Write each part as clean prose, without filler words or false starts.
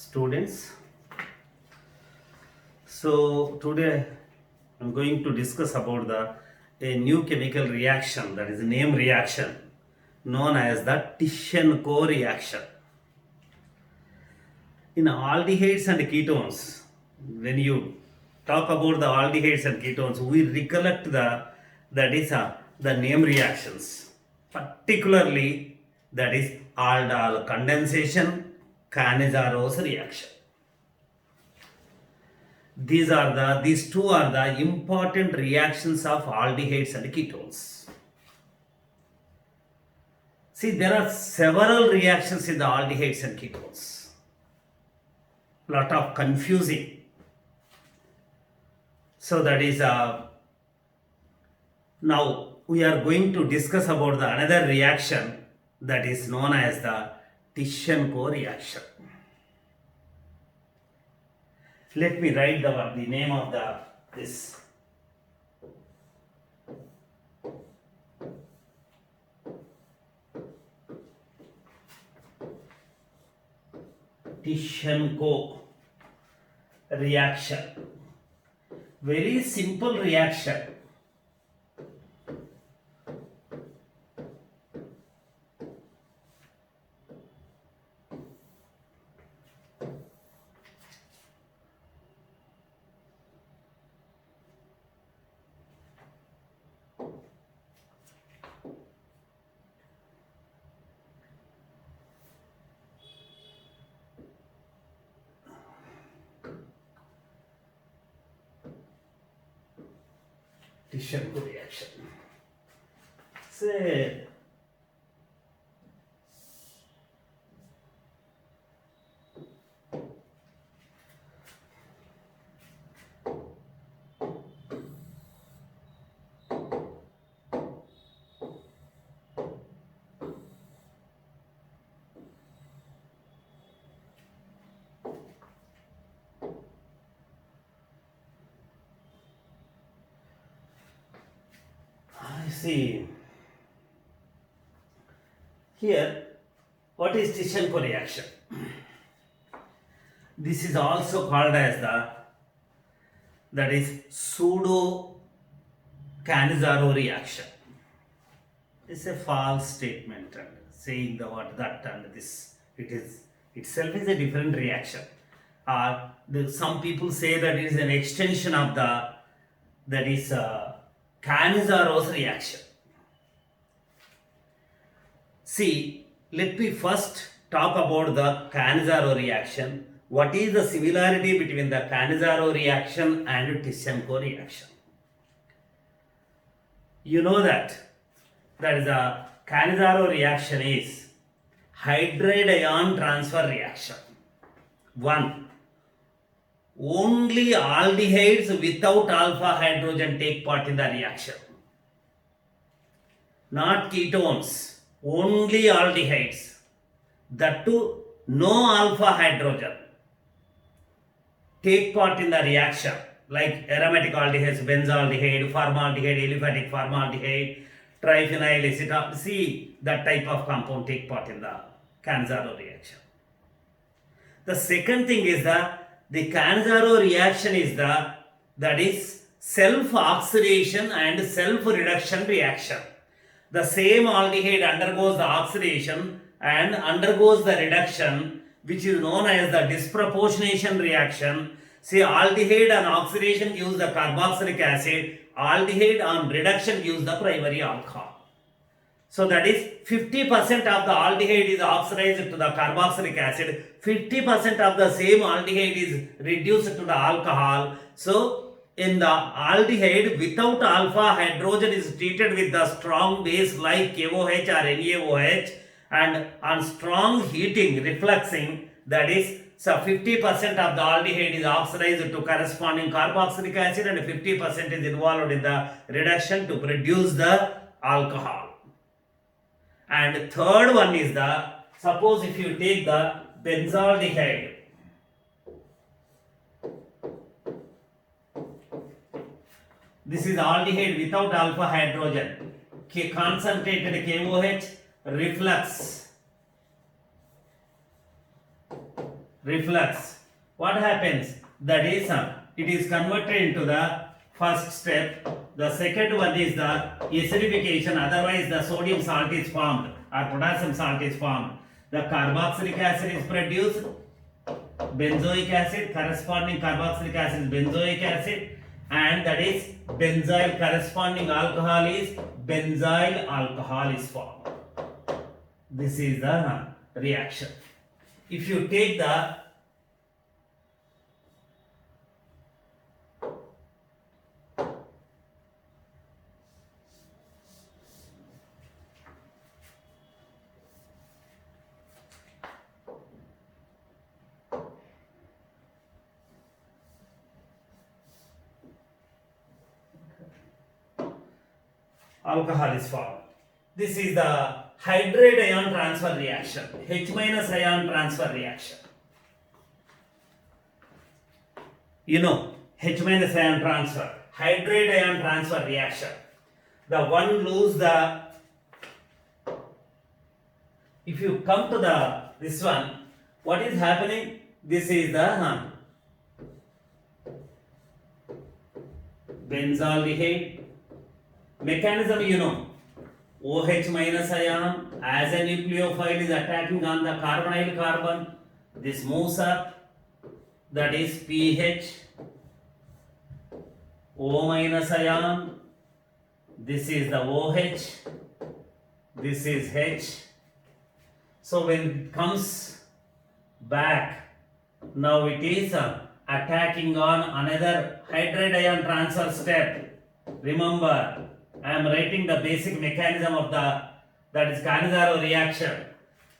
students. So today I'm going to discuss about a new chemical reaction, that is name reaction, known as the Tisch-Co reaction. In aldehydes and ketones, when you talk about the aldehydes and ketones, we recollect the name reactions, particularly that is aldol condensation, Cannizzaro reaction. These two are the important reactions of aldehydes and ketones. See, there are several reactions in the aldehydes and ketones. Lot of confusing. So that is now we are going to discuss about the another reaction that is known as the Tisch-Co reaction. Let me write the name of this. Tisch-Co reaction. Very simple reaction. Tisch-Co reaction. Say, see here, what is Tisch-Co reaction? This is also called as that is pseudo Cannizzaro reaction. It's a false statement and saying that and this. It is itself is a different reaction. Some people say that it is an extension of that is Cannizzaro reaction. See, let me first talk about the Cannizzaro reaction. What is the similarity between the Cannizzaro reaction and Tisch-Co reaction? You know that is a Cannizzaro reaction is hydride ion transfer reaction. 1. Only aldehydes without alpha hydrogen take part in the reaction. Not ketones, only aldehydes. That too, no alpha hydrogen take part in the reaction, like aromatic aldehydes, benzaldehyde, formaldehyde, aliphatic formaldehyde, triphenyl acetate. See, that type of compound take part in the Cannizzaro reaction. The second thing is the Cannizzaro reaction is that is self-oxidation and self-reduction reaction. The same aldehyde undergoes the oxidation and undergoes the reduction, which is known as the disproportionation reaction. See, aldehyde on oxidation gives the carboxylic acid, aldehyde on reduction gives the primary alcohol. So that is 50% of the aldehyde is oxidized to the carboxylic acid, 50% of the same aldehyde is reduced to the alcohol. So in the aldehyde without alpha hydrogen is treated with the strong base like KOH or NaOH, and on strong heating, refluxing, that is, so 50% of the aldehyde is oxidized to corresponding carboxylic acid and 50% is involved in the reduction to produce the alcohol. And third one is suppose if you take the benzaldehyde, this is aldehyde without alpha hydrogen, concentrated KOH, reflux reflux. What happens? That is, it is converted into the first step. The second one is the acidification, otherwise the sodium salt is formed or potassium salt is formed. The carboxylic acid is produced, benzoic acid, corresponding carboxylic acid is benzoic acid, and that is benzyl corresponding alcohol is benzyl alcohol is formed. This is the reaction. If you take the alcohol is formed. This is the hydride ion transfer reaction, H minus ion transfer reaction. You know, H minus ion transfer, hydride ion transfer reaction. The one lose the, if you come to the this one, what is happening? This is the benzaldehyde mechanism, you know. OH minus ion as a nucleophile is attacking on the carbonyl carbon. This moves up, that is pH. O minus ion, this is the OH, this is H. So when it comes back, now it is attacking on another hydride ion transfer step. Remember, I am writing the basic mechanism of the, that is Cannizzaro reaction.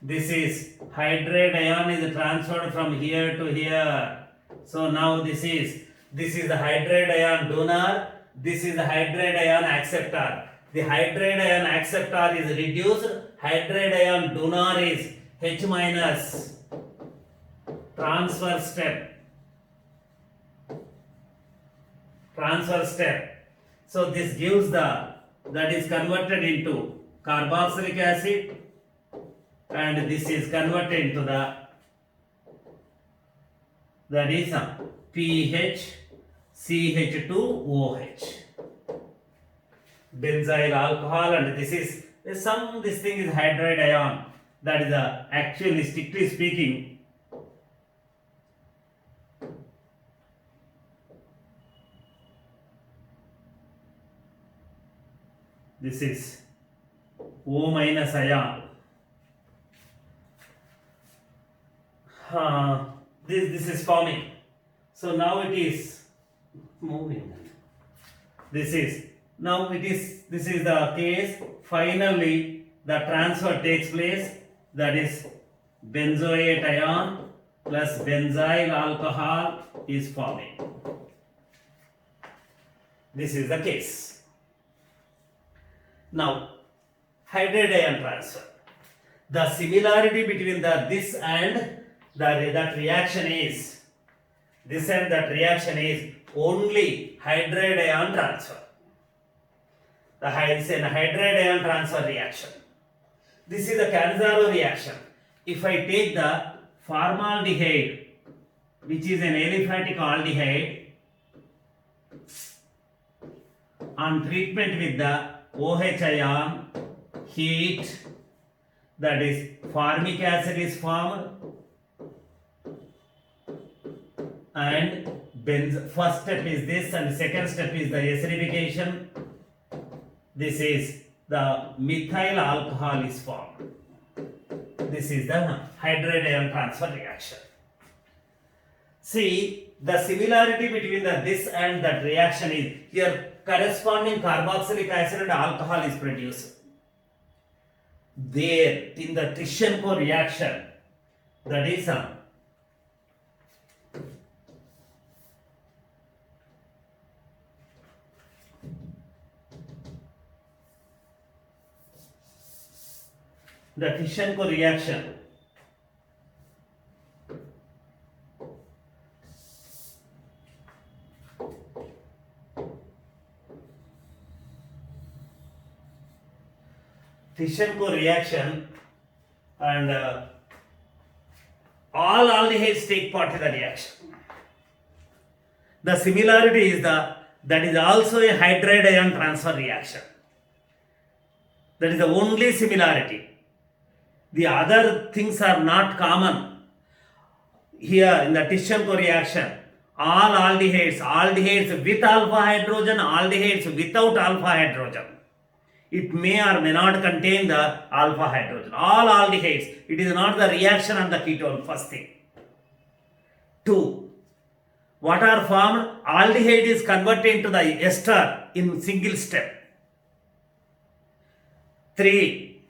This is hydride ion is transferred from here to here. So now this is the hydride ion donor, this is the hydride ion acceptor. The hydride ion acceptor is reduced, hydride ion donor is H minus, transfer step. So this gives the, that is converted into carboxylic acid, and this is converted into the, that is pH CH2OH, benzyl alcohol, and this is this thing is hydride ion. That is actually, strictly speaking, this is O minus ion. This is forming. So now it is moving. This is the case. Finally, the transfer takes place. That is benzoate ion plus benzyl alcohol is forming. This is the case. Now, hydride ion transfer. The similarity between this and that reaction is, only hydride ion transfer. It's an hydride ion transfer reaction. This is the Cannizzaro reaction. If I take the formaldehyde, which is an aliphatic aldehyde, on treatment with the OH ion, heat, that is formic acid is formed, and first step is this, and second step is the acidification. This is the methyl alcohol is formed. This is the hydride ion transfer reaction. See, the similarity between this and that reaction is, here corresponding carboxylic acid and alcohol is produced. There, in the Tishenko reaction, that is the Tishenko reaction. Tishenko reaction, and all aldehydes take part in the reaction. The similarity is that is also a hydride ion transfer reaction. That is the only similarity. The other things are not common. Here in the Tischenko reaction, all aldehydes with alpha hydrogen, aldehydes without alpha hydrogen. It may or may not contain the alpha hydrogen. All aldehydes, it is not the reaction on the ketone, first thing. 2. What are formed? Aldehyde is converted into the ester in single step. 3.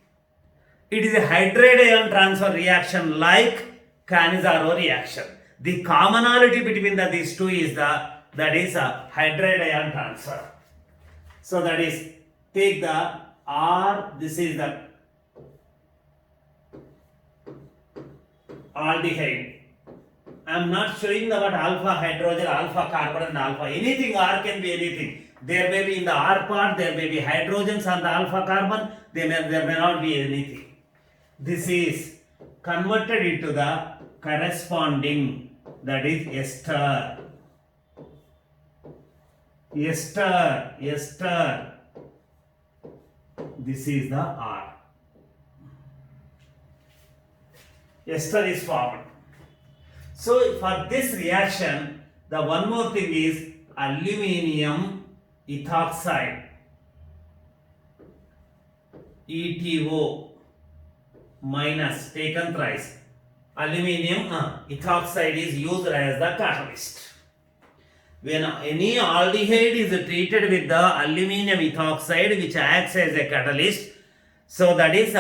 It is a hydride ion transfer reaction like Cannizzaro reaction. The commonality between these two is that is a hydride ion transfer. So that is, take the R, this is the aldehyde. I am not showing the what alpha hydrogen, alpha carbon and alpha. Anything R can be anything. There may be in the R part, there may be hydrogens on the alpha carbon, there may not be anything. This is converted into the corresponding, that is ester. Ester. This is the R. Ester is formed. So for this reaction, the one more thing is aluminium ethoxide, ETO minus taken thrice. Aluminium ethoxide is used as the catalyst. When any aldehyde is treated with the aluminium ethoxide which acts as a catalyst, so that is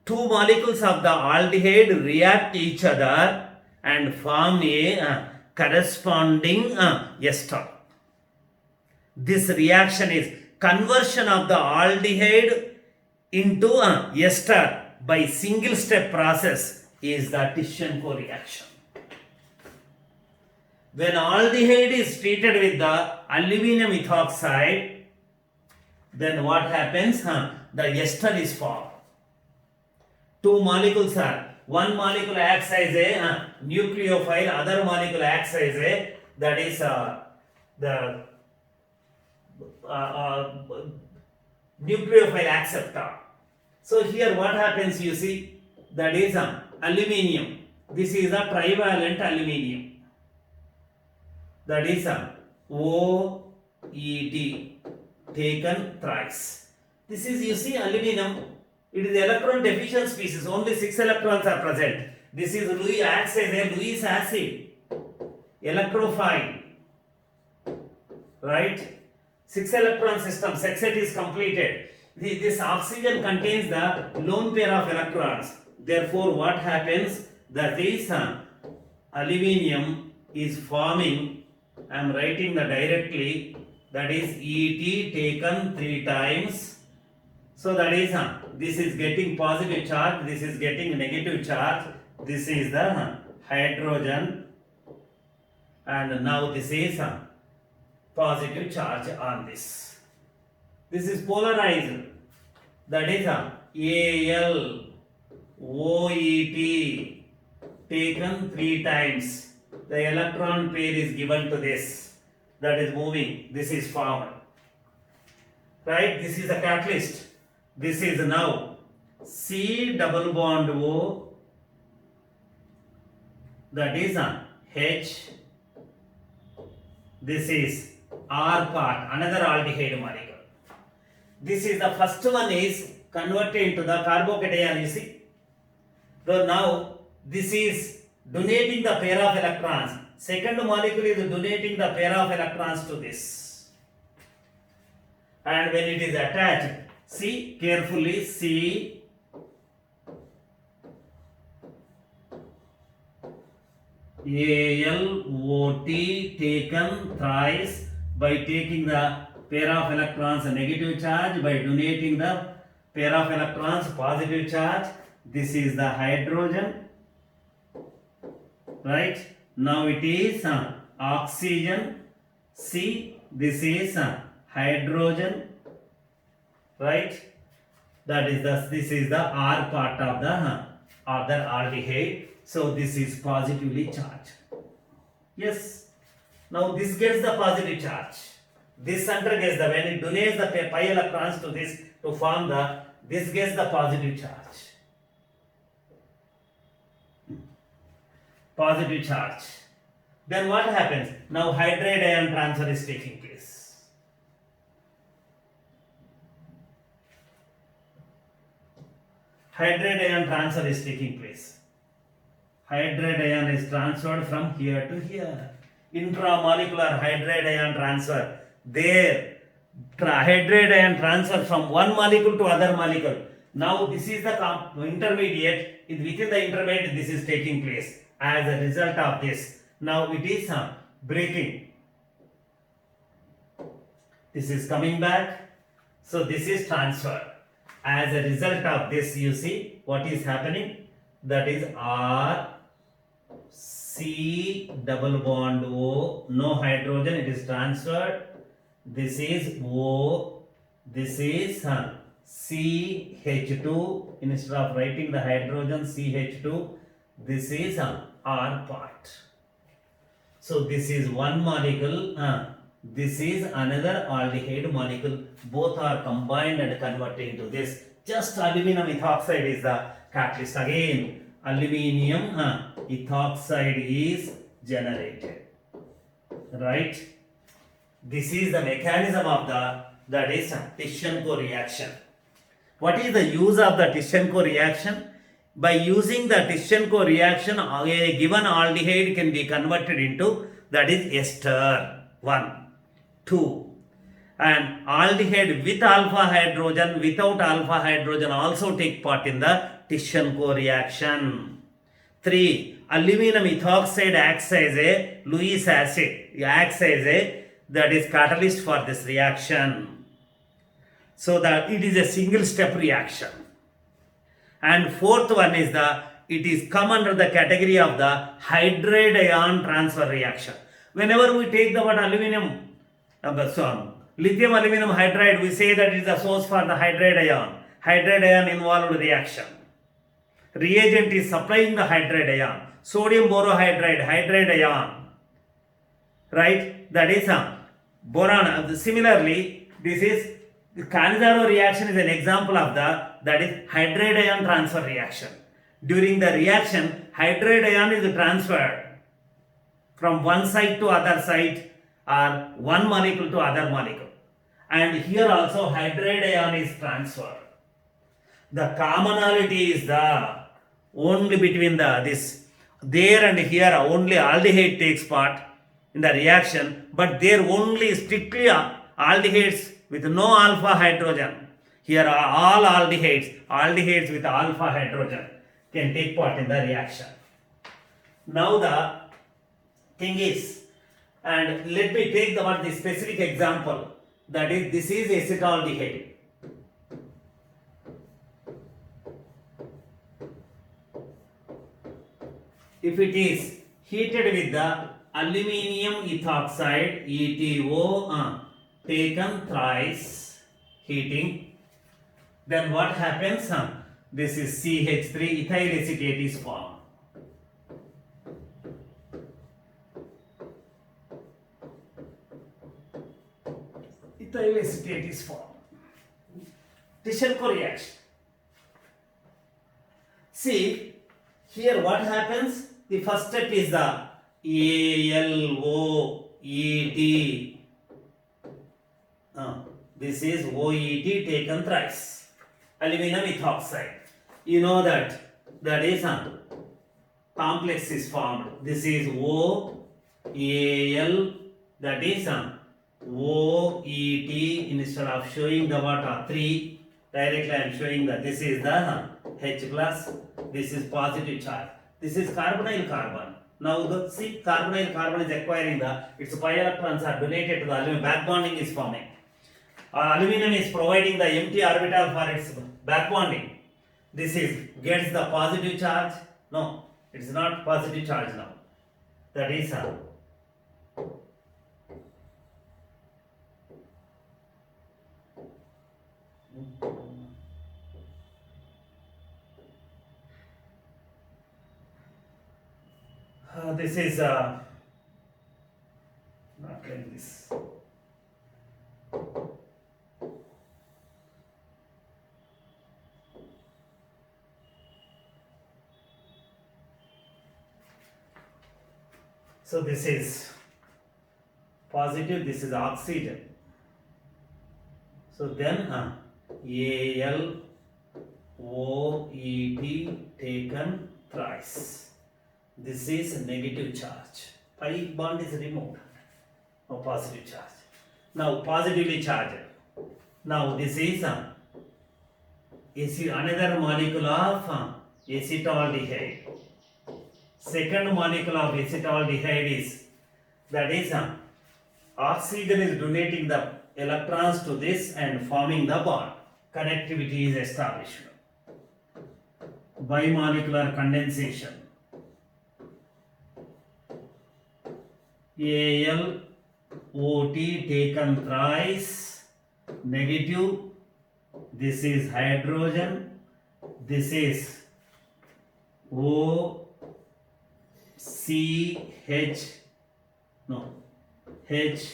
two molecules of the aldehyde react each other and form a corresponding ester. This reaction is conversion of the aldehyde into ester by single step process is the Tischenko reaction. When aldehyde is treated with the aluminium ethoxide, then what happens? The ester is formed. Two molecules are, one molecule acts as a nucleophile, other molecule acts as a, that is the nucleophile acceptor. So here what happens, you see, that is aluminium. This is a trivalent aluminium. That is OET taken thrice. This is, you see, aluminum. It is electron deficient species. Only 6 electrons are present. This is Lewis, acts as a Lewis acid, electrophile, right? 6 electron system. Sextet is completed. This oxygen contains the lone pair of electrons. Therefore, what happens? That is aluminium is forming. I am writing the directly. That is ET taken 3 times. So that is this is getting positive charge. This is getting negative charge. This is the hydrogen, and now this is positive charge on this. This is polarized. That is Al OET taken 3 times. The electron pair is given to this. That is moving. This is formed. Right? This is a catalyst. This is now C double bond O. That is H. This is R part, another aldehyde molecule. This is the first one is converted into the carbocation, you see. So now this is donating the pair of electrons. Second molecule is donating the pair of electrons to this. And when it is attached, see carefully, see ALOT taken thrice by taking the pair of electrons negative charge, by donating the pair of electrons positive charge. This is the hydrogen, right? Now it is oxygen. See, this is hydrogen, right? That is this is the R part of the other aldehyde. So this is positively charged. Yes. Now this gets the positive charge. This center gets the, when it donates the pi electrons to this to form the, this gets the positive charge. Positive charge. Then what happens? Now hydride ion transfer is taking place. Hydride ion transfer is taking place. Hydride ion is transferred from here to here. Intramolecular hydride ion transfer. There, hydride ion transfer from one molecule to other molecule. Now this is the intermediate. Within the intermediate, this is taking place. As a result of this, now it is breaking. This is coming back. So this is transfer. As a result of this, you see what is happening. That is R C double bond O, no hydrogen, it is transferred. This is O, this is CH2, instead of writing the hydrogen CH2, this is R part. So this is one molecule, this is another aldehyde molecule, both are combined and converted into this. Just aluminum ethoxide is the catalyst. Again, aluminium ethoxide is generated, right? This is the mechanism of that is Tischenko reaction. What is the use of the Tischenko reaction? By using the Tischenko reaction, a given aldehyde can be converted into, that is ester 1, 2, and aldehyde with alpha hydrogen, without alpha hydrogen also take part in the Tischenko reaction. 3. Aluminum ethoxide acts as a Lewis acid, acts as a, that is catalyst for this reaction. So that it is a single step reaction. And fourth one is it is come under the category of the hydride ion transfer reaction. Whenever we take the word aluminum, lithium aluminum hydride, we say that it is the source for the hydride ion. Hydride ion involved reaction. Reagent is supplying the hydride ion. Sodium borohydride, hydride ion. Right? That is boron. Similarly, this is the Cannizzaro reaction is an example of that is hydride ion transfer reaction. During the reaction, hydride ion is transferred from one site to other site or one molecule to other molecule. And here also hydride ion is transferred. The commonality is the only between this there and here only aldehyde takes part in the reaction, but there only strictly aldehydes with no alpha hydrogen. Here are all aldehydes with alpha hydrogen can take part in the reaction. Now the thing is, and let me take the specific example, that is this is acetaldehyde. If it is heated with the aluminium ethoxide ETO taken thrice heating, then what happens? This is CH3 ethyl acetate is formed. Ethyl acetate is formed. Tischenko reaction. See, here what happens? The first step is the ALOET. This is OET taken thrice. Aluminum ethoxide. You know that is complex is formed. This is OAL, that is OET. Instead of showing the what 3, directly I am showing that this is the H plus, this is positive charge. This is carbonyl carbon. Now the see carbonyl carbon is acquiring its pi electrons are donated to the aluminum, back bonding is forming. Aluminum is providing the empty orbital for its back bonding. This is gets the positive charge. No, it is not positive charge now. That is This is not like this. So this is positive, this is oxygen. So then AlOET taken thrice. This is negative charge. Pi bond is removed. Now positive charge. Now positively charged. Now this is another molecule of acetaldehyde. Second molecule of acetaldehyde is, that is oxygen is donating the electrons to this and forming the bond. Connectivity is established. Bimolecular condensation. AlOT taken thrice, negative. This is hydrogen. This is H.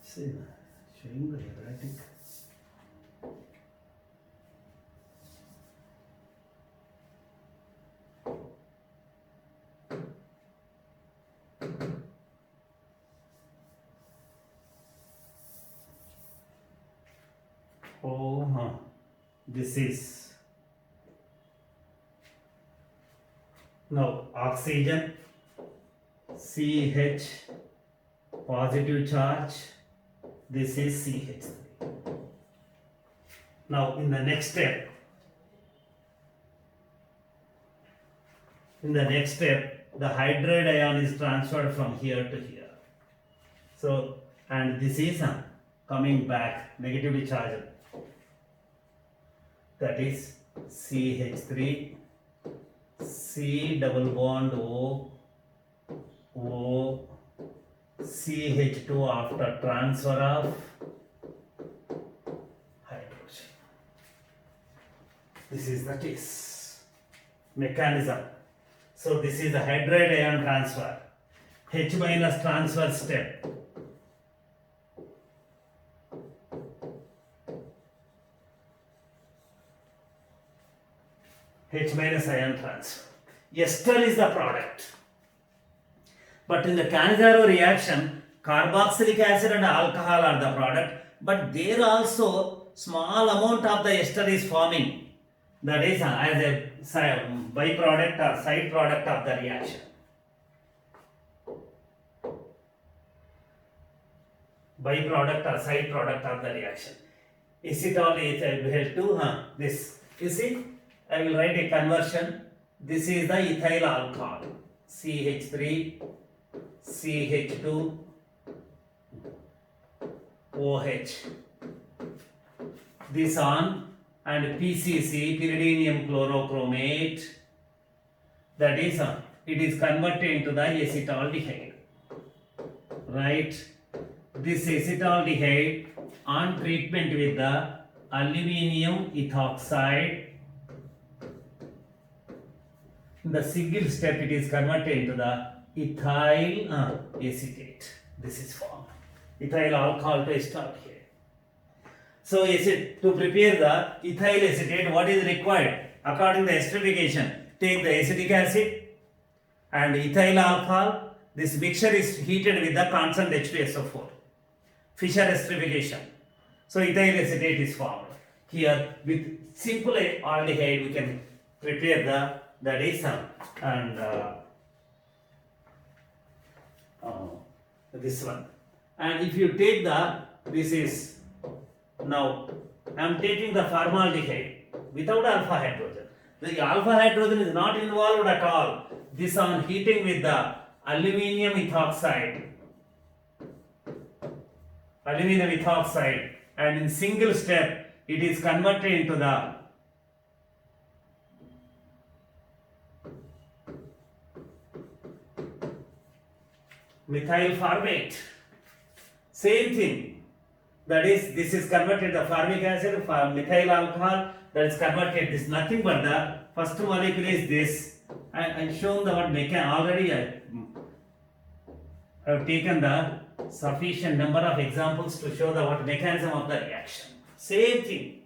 See, showing the erratic. This is now oxygen, CH, positive charge. This is CH3. Now in the next step, the hydride ion is transferred from here to here. So, and this is coming back negatively charged. That is CH3, C double bond O, CH2 after transfer of hydrogen. This is the case mechanism. So this is the hydride ion transfer, H minus transfer step. H minus ion transfer. Ester is the product. But in the Cannizzaro reaction, carboxylic acid and alcohol are the product, but there also small amount of the ester is forming. That is as a byproduct or side product of the reaction. Byproduct or side product of the reaction. Acetal ethyl to this. You see, I will write a conversion. This is the ethyl alcohol. CH3, CH2, OH. This on and PCC, pyridinium chlorochromate. That is it is converted into the acetaldehyde. Right? This acetaldehyde on treatment with the aluminium ethoxide. In the single step, it is converted into the ethyl acetate. This is formed. Ethyl alcohol to start here. So, to prepare the ethyl acetate, what is required? According to the esterification, take the acetic acid and ethyl alcohol. This mixture is heated with the constant H2SO4. Fischer esterification. So, ethyl acetate is formed. Here, with simple aldehyde, we can prepare that is and this one. And if you take this is, now I am taking the formaldehyde without alpha hydrogen. The alpha hydrogen is not involved at all. This on heating with the aluminium ethoxide. aluminum ethoxide, and in single step it is converted into the methyl formate. Same thing. That is, this is converted the formic acid for methyl alcohol. That is converted. This is nothing but the first molecule is this. I shown the what already. I have taken the sufficient number of examples to show the what mechanism of the reaction. Same thing.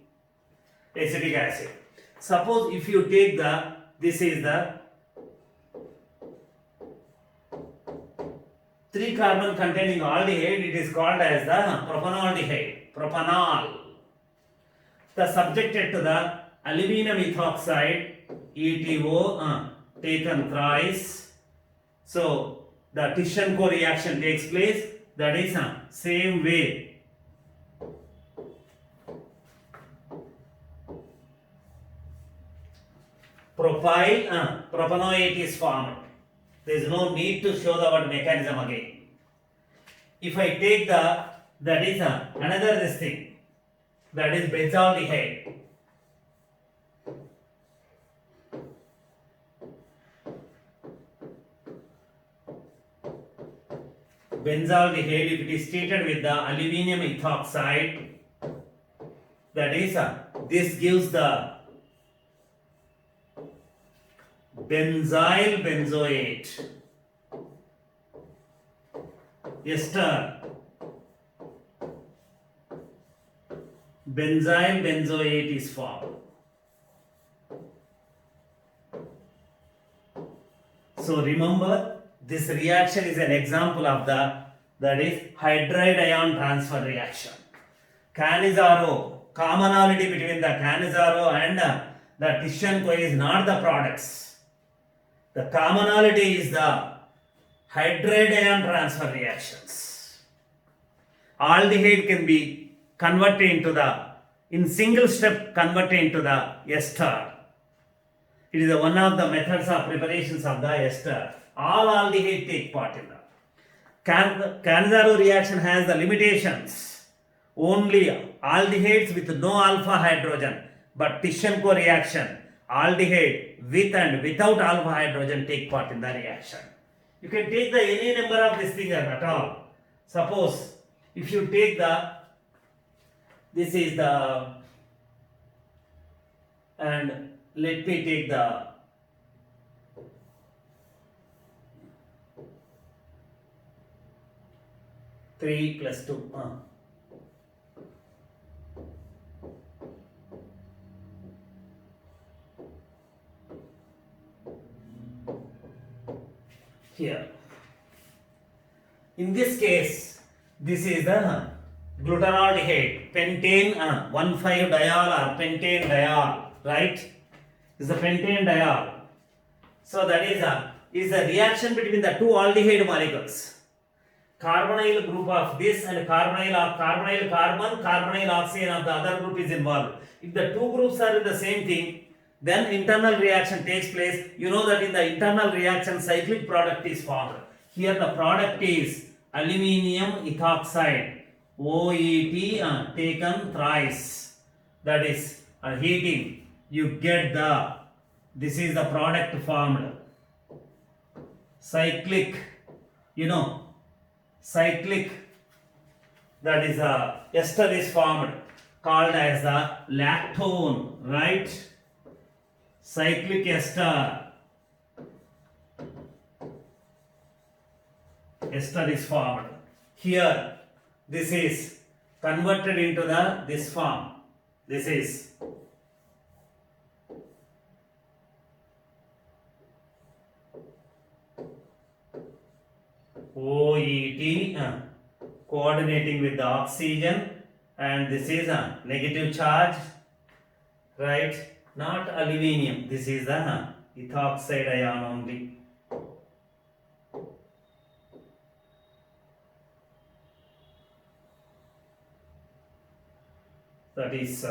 Acetic acid. Suppose if you take the, this is the 3 carbon containing aldehyde, it is called as the propanaldehyde, propanol. The subjected to the aluminum ethoxide, ETO, taken thrice. So the Tischenko reaction takes place. That is same way. Propanoate is formed. There is no need to show the word mechanism again. If I take the, that is another this thing, that is benzaldehyde. Benzaldehyde, if it is treated with the aluminum ethoxide, that is this gives the benzyl benzoate ester. Benzyl benzoate is formed. So remember, this reaction is an example of the, that is hydride ion transfer reaction. Cannizzaro, commonality between the Cannizzaro and the Tischenko is not the products. The commonality is the hydride ion transfer reactions. Aldehyde can be converted into the, in single step converted into the ester. It is one of the methods of preparations of the ester. All aldehyde take part in that. Cannizzaro reaction has the limitations. Only aldehydes with no alpha hydrogen. But Tischenko reaction, aldehyde with and without alpha hydrogen take part in the reaction. You can take the any number of this thing at all. Suppose if you take the, this is the, and let me take the, three plus two. Here. In this case, this is the glutaraldehyde, pentane 1,5-diol or pentane diol, right? Is the pentane diol. So that is the reaction between the two aldehyde molecules. Carbonyl group of this and carbonyl carbon, carbonyl oxygen of the other group is involved. If the two groups are in the same thing, then internal reaction takes place. You know that in the internal reaction cyclic product is formed. Here the product is aluminium ethoxide, OET taken thrice. That is heating. You get the, this is the product formed. Cyclic, cyclic, that is ester is formed called as the lactone, right? Cyclic ester. Ester is formed. Here, this is converted into the this form. This is OET coordinating with the oxygen, and this is a negative charge, right? Not aluminium. This is the ethoxide ion only. That is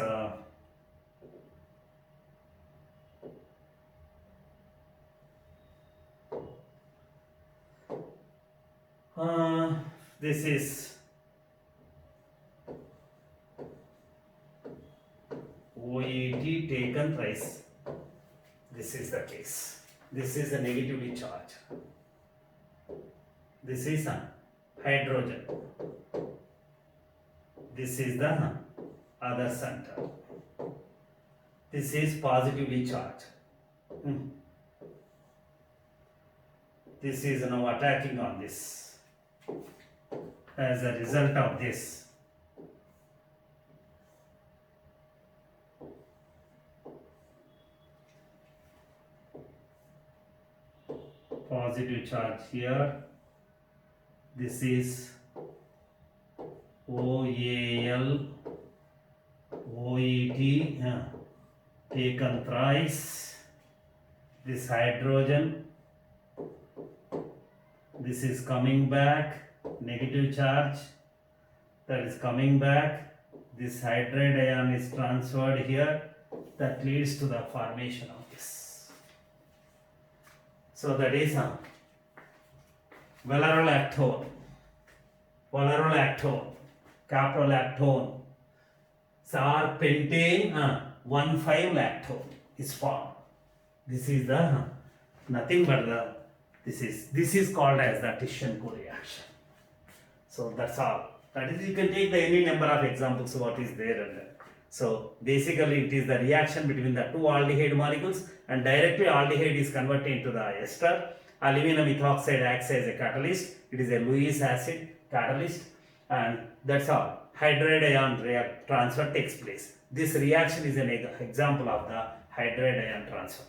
this is taken thrice. This is the case. This is a negatively charged. This is a hydrogen. This is the other center. This is positively charged. This is now attacking on this. As a result of this, positive charge here. This is OAl, OET, taken thrice. This hydrogen, this is coming back, negative charge, that is coming back. This hydride ion is transferred here, that leads to the formation of this. So that is valerolactone, caprolactone, or pentane 1,5-lactone is formed. This is the nothing but the this is called as the Tishenko reaction. So that's all. That is, you can take the any number of examples of what is there and there. So basically it is the reaction between the two aldehyde molecules, and directly aldehyde is converted into the ester. Aluminum ethoxide acts as a catalyst. It is a Lewis acid catalyst, and that's all. Hydride ion transfer takes place. This reaction is an example of the hydride ion transfer.